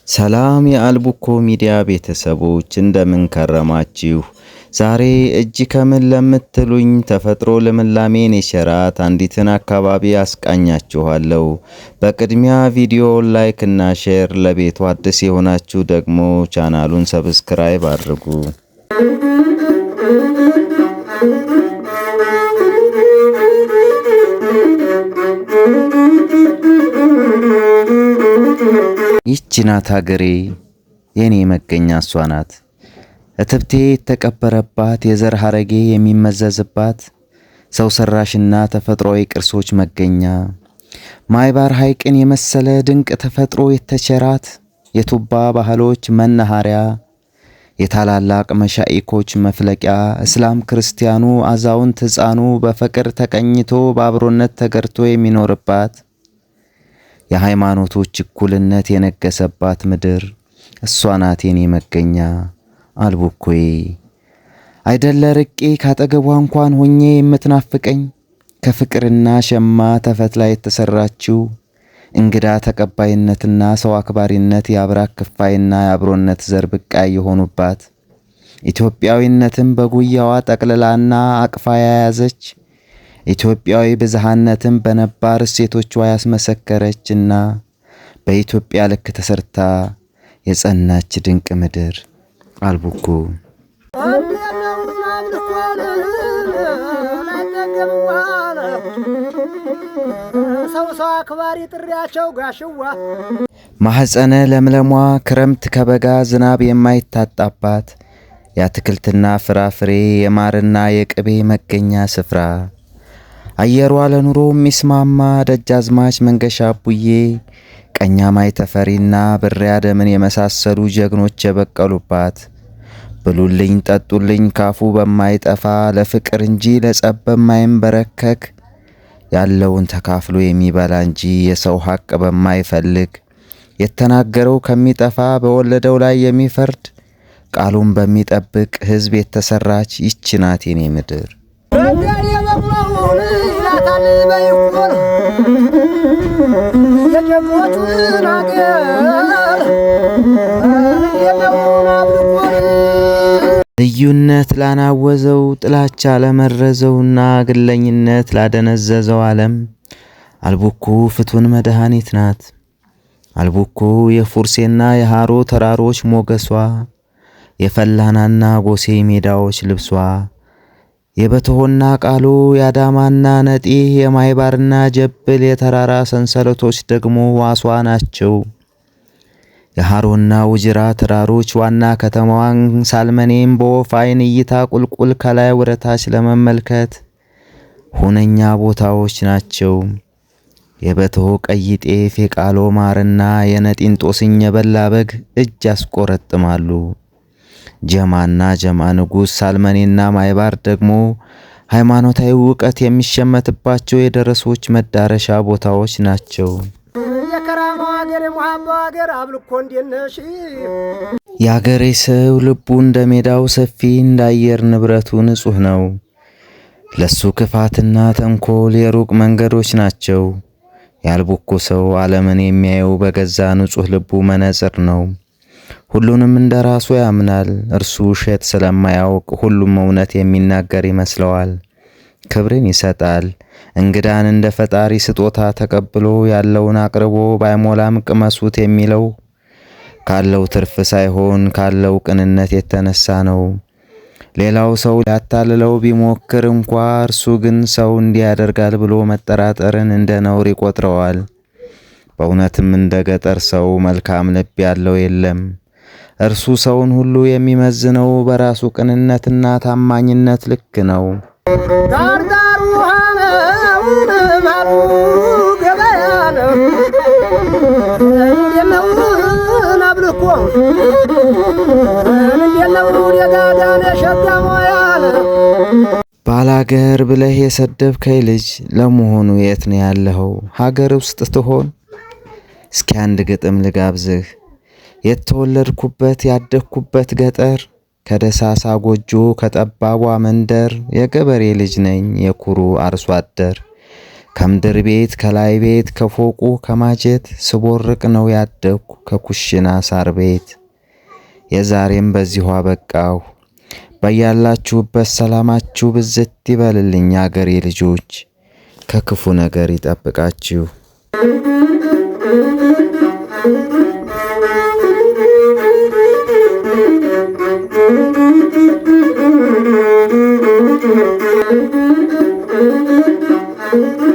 ሰላም የአልቡኮ ሚዲያ ቤተሰቦች እንደምን ከረማችሁ? ዛሬ እጅ ከምን ለምትሉኝ ተፈጥሮ ልምላሜን የሸራት አንዲትን አካባቢ አስቃኛችኋለሁ። በቅድሚያ ቪዲዮውን ላይክ እና ሼር፣ ለቤቱ አዲስ የሆናችሁ ደግሞ ቻናሉን ሰብስክራይብ አድርጉ። ይህች ናት ሀገሬ፣ የኔ መገኛ እሷ ናት። እትብቴ የተቀበረባት፣ የዘር ሐረጌ የሚመዘዝባት፣ ሰው ሰራሽና ተፈጥሯዊ ቅርሶች መገኛ፣ ማይባር ሐይቅን የመሰለ ድንቅ ተፈጥሮ የተቸራት፣ የቱባ ባህሎች መናኸሪያ፣ የታላላቅ መሻኢኮች መፍለቂያ፣ እስላም ክርስቲያኑ አዛውንት ሕፃኑ በፍቅር ተቀኝቶ በአብሮነት ተገርቶ የሚኖርባት፣ የሃይማኖቶች እኩልነት የነገሰባት ምድር እሷ ናት የኔ መገኛ አልቡኮዬ። አይደለ ርቄ ካጠገቧ እንኳን ሆኜ የምትናፍቀኝ፣ ከፍቅርና ሸማ ተፈትላ የተሰራችው፣ እንግዳ ተቀባይነትና ሰው አክባሪነት የአብራክ ክፋይና የአብሮነት ዘር ብቃይ የሆኑባት፣ ኢትዮጵያዊነትን በጉያዋ ጠቅልላና አቅፋ የያዘች፣ ኢትዮጵያዊ ብዝሃነትን በነባር እሴቶቿ ያስመሰከረችና በኢትዮጵያ ልክ ተሰርታ የጸናች ድንቅ ምድር አልቡኮ። ሰው አክባሪ ጥሪያቸው ጋሽዋ፣ ማህፀነ ለምለሟ ክረምት ከበጋ ዝናብ የማይታጣባት፣ የአትክልትና ፍራፍሬ የማርና የቅቤ መገኛ ስፍራ፣ አየሯ ለኑሮ የሚስማማ ደጃዝማች መንገሻ አቡዬ፣ ቀኛማይ ተፈሪና ብሪያ ደምን የመሳሰሉ ጀግኖች የበቀሉባት፣ ብሉልኝ ጠጡልኝ ካፉ በማይጠፋ ለፍቅር እንጂ ለጸብ በማይንበረከክ፣ ያለውን ተካፍሎ የሚበላ እንጂ የሰው ሐቅ በማይፈልግ፣ የተናገረው ከሚጠፋ በወለደው ላይ የሚፈርድ፣ ቃሉን በሚጠብቅ ሕዝብ የተሰራች ይህች ናት የኔ ምድር። ልዩነት ላናወዘው፣ ጥላቻ ለመረዘውና ግለኝነት ላደነዘዘው ዓለም አልቡኮ ፍቱን መድኃኒት ናት። አልቡኮ የፉርሴና የሃሮ ተራሮች ሞገሷ፣ የፈላናና ጎሴ ሜዳዎች ልብሷ፣ የበትሆና ቃሉ የአዳማና ነጤ የማይባርና ጀብል የተራራ ሰንሰለቶች ደግሞ ዋሷ ናቸው። የሃሮና ውጅራ ተራሮች ዋና ከተማዋን ሳልመኔም በወፍ ዓይን እይታ ቁልቁል ከላይ ወረታች ለመመልከት ሁነኛ ቦታዎች ናቸው። የበትሆ ቀይ ጤፍ የቃሎ ማርና የነጢን ጦስኝ የበላ በግ እጅ ያስቆረጥማሉ። ጀማና ጀማ ንጉሥ ሳልመኔና ማይባር ደግሞ ሃይማኖታዊ ዕውቀት የሚሸመትባቸው የደረሶች መዳረሻ ቦታዎች ናቸው። የአገሬ ሰው ልቡ እንደ ሜዳው ሰፊ እንደ አየር ንብረቱ ንጹሕ ነው። ለሱ ክፋትና ተንኮል የሩቅ መንገዶች ናቸው። የአልቡኮ ሰው ዓለምን የሚያየው በገዛ ንጹሕ ልቡ መነጽር ነው። ሁሉንም እንደ ራሱ ያምናል። እርሱ ውሸት ስለማያውቅ ሁሉም እውነት የሚናገር ይመስለዋል። ክብርን ይሰጣል። እንግዳን እንደ ፈጣሪ ስጦታ ተቀብሎ ያለውን አቅርቦ ባይሞላም ቅመሱት የሚለው ካለው ትርፍ ሳይሆን ካለው ቅንነት የተነሳ ነው። ሌላው ሰው ሊያታልለው ቢሞክር እንኳ እርሱ ግን ሰው እንዲህ ያደርጋል ብሎ መጠራጠርን እንደ ነውር ይቆጥረዋል። በእውነትም እንደ ገጠር ሰው መልካም ልብ ያለው የለም። እርሱ ሰውን ሁሉ የሚመዝነው በራሱ ቅንነትና ታማኝነት ልክ ነው። ዳርዳሩ ማሩ ገበያ ነው ናብልኮ የጋዳን የሸጋሞያ ባላገር ብለህ የሰደብከኝ ልጅ ለመሆኑ የት ነው ያለኸው? ሀገር ውስጥ ትሆን? እስኪ አንድ ግጥም ልጋብዝህ። የተወለድኩበት ያደግኩበት ገጠር፣ ከደሳሳ ጎጆ ከጠባቧ መንደር፣ የገበሬ ልጅ ነኝ የኩሩ አርሶ አደር። ከምድር ቤት ከላይ ቤት ከፎቁ ከማጀት ስቦርቅ ነው ያደግኩ ከኩሽና ሳር ቤት። የዛሬም በዚሁ አበቃሁ። በያላችሁበት ሰላማችሁ ብዝት ይበልልኝ አገሬ ልጆች፣ ከክፉ ነገር ይጠብቃችሁ። Thank you.